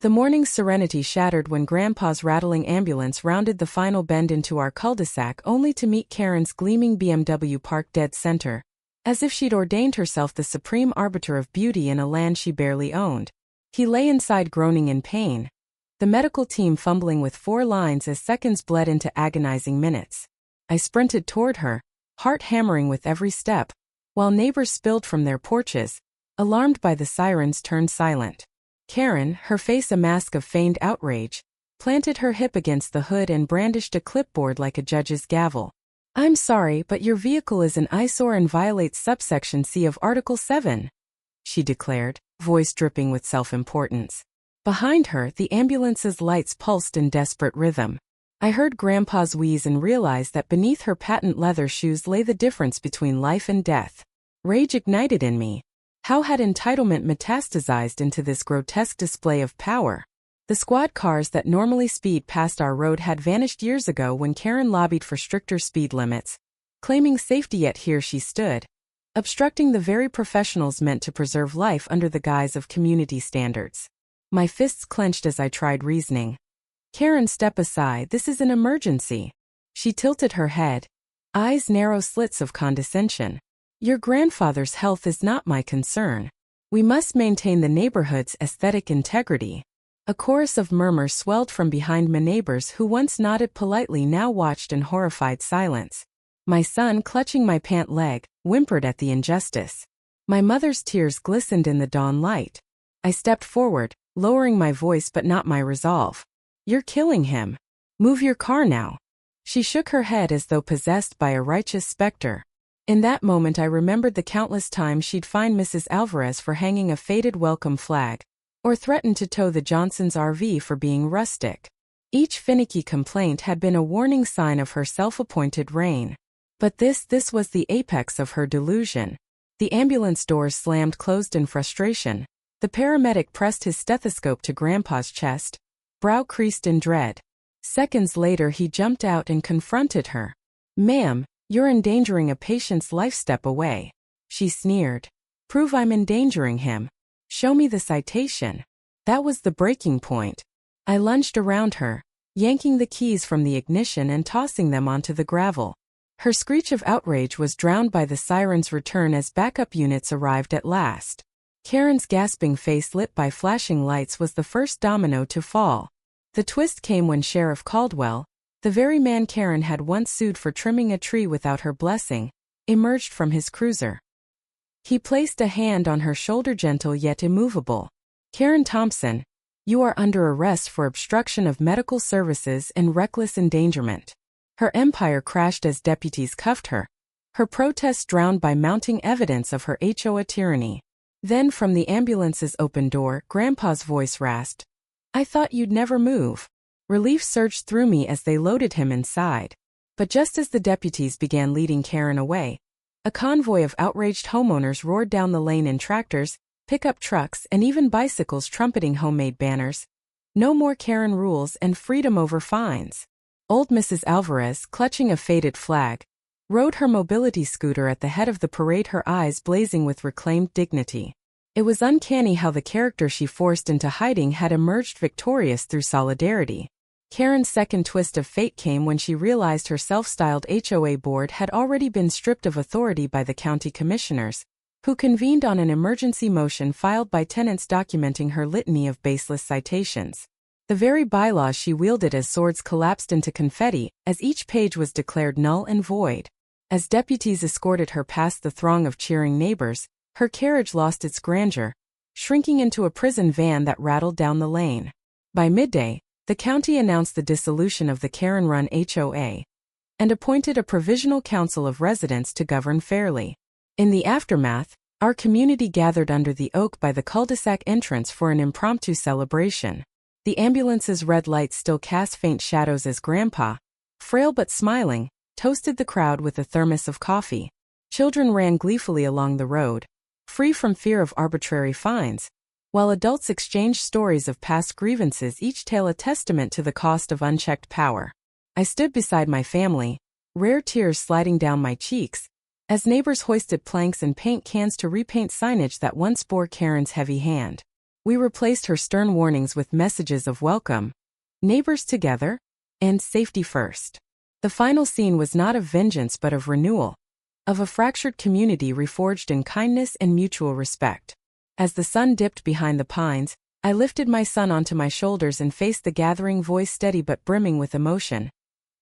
The morning's serenity shattered when Grandpa's rattling ambulance rounded the final bend into our cul-de-sac only to meet Karen's gleaming BMW parked dead center, as if she'd ordained herself the supreme arbiter of beauty in a land she barely owned. He lay inside groaning in pain, the medical team fumbling with 4 lines as seconds bled into agonizing minutes. I sprinted toward her, heart hammering with every step, while neighbors spilled from their porches, alarmed by the sirens turned silent. Karen, her face a mask of feigned outrage, planted her hip against the hood and brandished a clipboard like a judge's gavel. "I'm sorry, but your vehicle is an eyesore and violates subsection C of Article 7, she declared, voice dripping with self-importance. Behind her, the ambulance's lights pulsed in desperate rhythm. I heard Grandpa's wheeze and realized that beneath her patent leather shoes lay the difference between life and death. Rage ignited in me. How had entitlement metastasized into this grotesque display of power? The squad cars that normally speed past our road had vanished years ago when Karen lobbied for stricter speed limits, claiming safety, yet here she stood, obstructing the very professionals meant to preserve life under the guise of community standards. My fists clenched as I tried reasoning. "Karen, step aside, this is an emergency." She tilted her head, eyes narrow slits of condescension. "Your grandfather's health is not my concern. We must maintain the neighborhood's aesthetic integrity." A chorus of murmurs swelled from behind my neighbors who once nodded politely now watched in horrified silence. My son, clutching my pant leg, whimpered at the injustice. My mother's tears glistened in the dawn light. I stepped forward, lowering my voice but not my resolve. "You're killing him. Move your car now." She shook her head as though possessed by a righteous specter. In that moment I remembered the countless times she'd fined Mrs. Alvarez for hanging a faded welcome flag, or threatened to tow the Johnsons' RV for being rustic. Each finicky complaint had been a warning sign of her self-appointed reign. But this was the apex of her delusion. The ambulance doors slammed closed in frustration. The paramedic pressed his stethoscope to Grandpa's chest, brow creased in dread. Seconds later he jumped out and confronted her. "Ma'am, you're endangering a patient's life. Step away." She sneered. "Prove I'm endangering him. Show me the citation." That was the breaking point. I lunged around her, yanking the keys from the ignition and tossing them onto the gravel. Her screech of outrage was drowned by the siren's return as backup units arrived at last. Karen's gasping face lit by flashing lights was the first domino to fall. The twist came when Sheriff Caldwell, the very man Karen had once sued for trimming a tree without her blessing, emerged from his cruiser. He placed a hand on her shoulder, gentle yet immovable. "Karen Thompson, you are under arrest for obstruction of medical services and reckless endangerment." Her empire crashed as deputies cuffed her, her protests drowned by mounting evidence of her HOA tyranny. Then from the ambulance's open door, Grandpa's voice rasped, "I thought you'd never move." Relief surged through me as they loaded him inside. But just as the deputies began leading Karen away, a convoy of outraged homeowners roared down the lane in tractors, pickup trucks, and even bicycles trumpeting homemade banners. "No more Karen rules and freedom over fines." Old Mrs. Alvarez, clutching a faded flag, rode her mobility scooter at the head of the parade, her eyes blazing with reclaimed dignity. It was uncanny how the character she forced into hiding had emerged victorious through solidarity. Karen's second twist of fate came when she realized her self-styled HOA board had already been stripped of authority by the county commissioners, who convened on an emergency motion filed by tenants documenting her litany of baseless citations. The very bylaws she wielded as swords collapsed into confetti as each page was declared null and void. As deputies escorted her past the throng of cheering neighbors, her carriage lost its grandeur, shrinking into a prison van that rattled down the lane. By midday, the county announced the dissolution of the Karen-run HOA and appointed a provisional council of residents to govern fairly. In the aftermath, our community gathered under the oak by the cul-de-sac entrance for an impromptu celebration. The ambulance's red lights still cast faint shadows as Grandpa, frail but smiling, toasted the crowd with a thermos of coffee. Children ran gleefully along the road, free from fear of arbitrary fines, while adults exchanged stories of past grievances, each tale a testament to the cost of unchecked power. I stood beside my family, rare tears sliding down my cheeks, as neighbors hoisted planks and paint cans to repaint signage that once bore Karen's heavy hand. We replaced her stern warnings with messages of welcome, neighbors together, and safety first. The final scene was not of vengeance but of renewal, of a fractured community reforged in kindness and mutual respect. As the sun dipped behind the pines, I lifted my son onto my shoulders and faced the gathering voice, steady but brimming with emotion.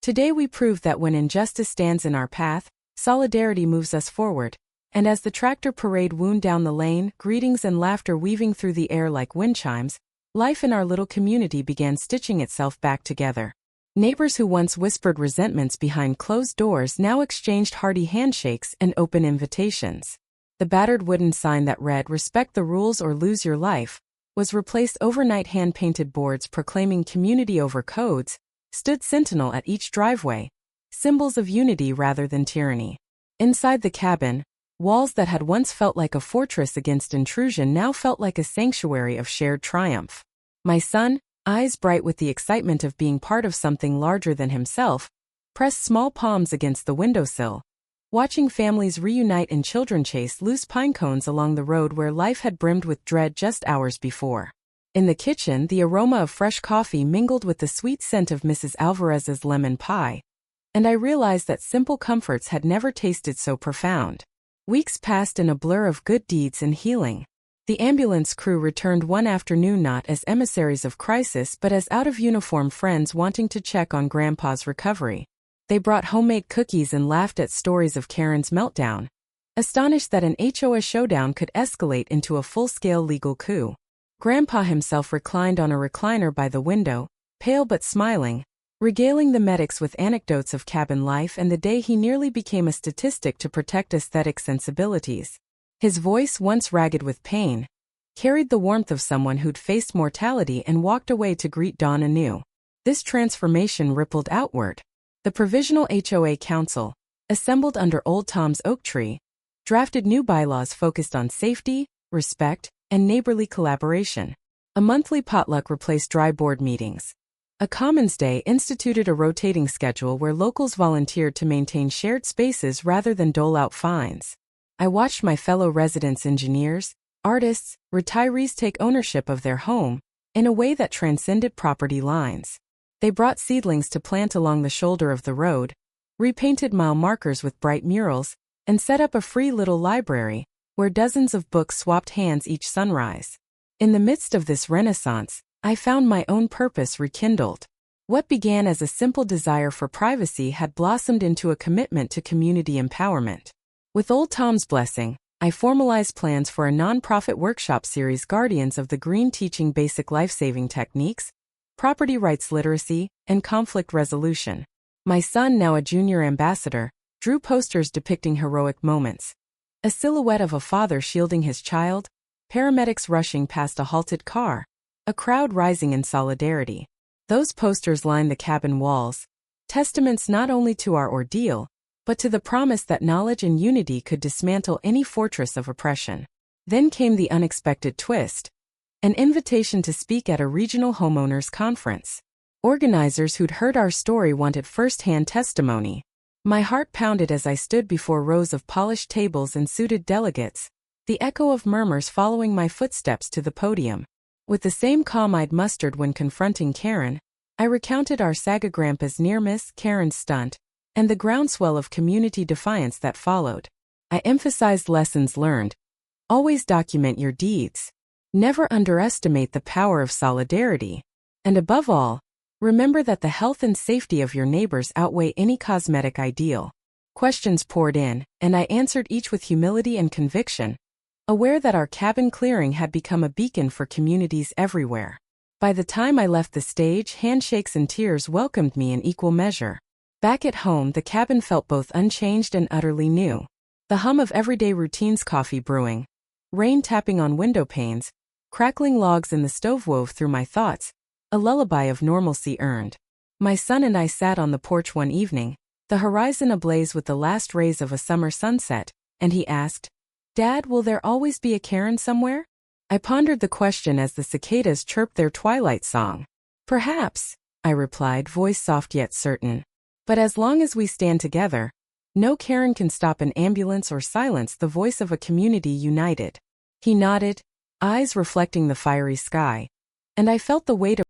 Today we proved that when injustice stands in our path, solidarity moves us forward. And as the tractor parade wound down the lane, greetings and laughter weaving through the air like wind chimes, life in our little community began stitching itself back together. Neighbors who once whispered resentments behind closed doors now exchanged hearty handshakes and open invitations. The battered wooden sign that read, "Respect the rules or lose your life," was replaced overnight hand-painted boards proclaiming community over codes, stood sentinel at each driveway, symbols of unity rather than tyranny. Inside the cabin, walls that had once felt like a fortress against intrusion now felt like a sanctuary of shared triumph. My son, eyes bright with the excitement of being part of something larger than himself, pressed small palms against the windowsill, watching families reunite and children chase loose pine cones along the road where life had brimmed with dread just hours before. In the kitchen, the aroma of fresh coffee mingled with the sweet scent of Mrs. Alvarez's lemon pie, and I realized that simple comforts had never tasted so profound. Weeks passed in a blur of good deeds and healing. The ambulance crew returned one afternoon not as emissaries of crisis but as out-of-uniform friends wanting to check on Grandpa's recovery. They brought homemade cookies and laughed at stories of Karen's meltdown, astonished that an HOA showdown could escalate into a full-scale legal coup. Grandpa himself reclined on a recliner by the window, pale but smiling, regaling the medics with anecdotes of cabin life and the day he nearly became a statistic to protect aesthetic sensibilities. His voice, once ragged with pain, carried the warmth of someone who'd faced mortality and walked away to greet dawn anew. This transformation rippled outward. The Provisional HOA Council, assembled under Old Tom's oak tree, drafted new bylaws focused on safety, respect, and neighborly collaboration. A monthly potluck replaced dry board meetings. A Commons Day instituted a rotating schedule where locals volunteered to maintain shared spaces rather than dole out fines. I watched my fellow residents, engineers, artists, retirees take ownership of their home in a way that transcended property lines. They brought seedlings to plant along the shoulder of the road, repainted mile markers with bright murals, and set up a free little library where dozens of books swapped hands each sunrise. In the midst of this renaissance, I found my own purpose rekindled. What began as a simple desire for privacy had blossomed into a commitment to community empowerment. With Old Tom's blessing, I formalized plans for a nonprofit workshop series, Guardians of the Green, teaching basic life-saving techniques, property rights literacy, and conflict resolution. My son, now a junior ambassador, drew posters depicting heroic moments. A silhouette of a father shielding his child, paramedics rushing past a halted car, a crowd rising in solidarity. Those posters lined the cabin walls, testaments not only to our ordeal, but to the promise that knowledge and unity could dismantle any fortress of oppression. Then came the unexpected twist: an invitation to speak at a regional homeowners conference. Organizers who'd heard our story wanted first-hand testimony. My heart pounded as I stood before rows of polished tables and suited delegates, the echo of murmurs following my footsteps to the podium. With the same calm I'd mustered when confronting Karen, I recounted our saga, Grandpa's near-miss, Karen's stunt, and the groundswell of community defiance that followed. I emphasized lessons learned. Always document your deeds. Never underestimate the power of solidarity. And above all, remember that the health and safety of your neighbors outweigh any cosmetic ideal. Questions poured in, and I answered each with humility and conviction, aware that our cabin clearing had become a beacon for communities everywhere. By the time I left the stage, handshakes and tears welcomed me in equal measure. Back at home, the cabin felt both unchanged and utterly new. The hum of everyday routines, coffee brewing, rain tapping on window panes, crackling logs in the stove wove through my thoughts, a lullaby of normalcy earned. My son and I sat on the porch one evening, the horizon ablaze with the last rays of a summer sunset, and he asked, "Dad, will there always be a Karen somewhere?" I pondered the question as the cicadas chirped their twilight song. "Perhaps," I replied, voice soft yet certain. "But as long as we stand together, no Karen can stop an ambulance or silence the voice of a community united." He nodded, eyes reflecting the fiery sky, and I felt the weight of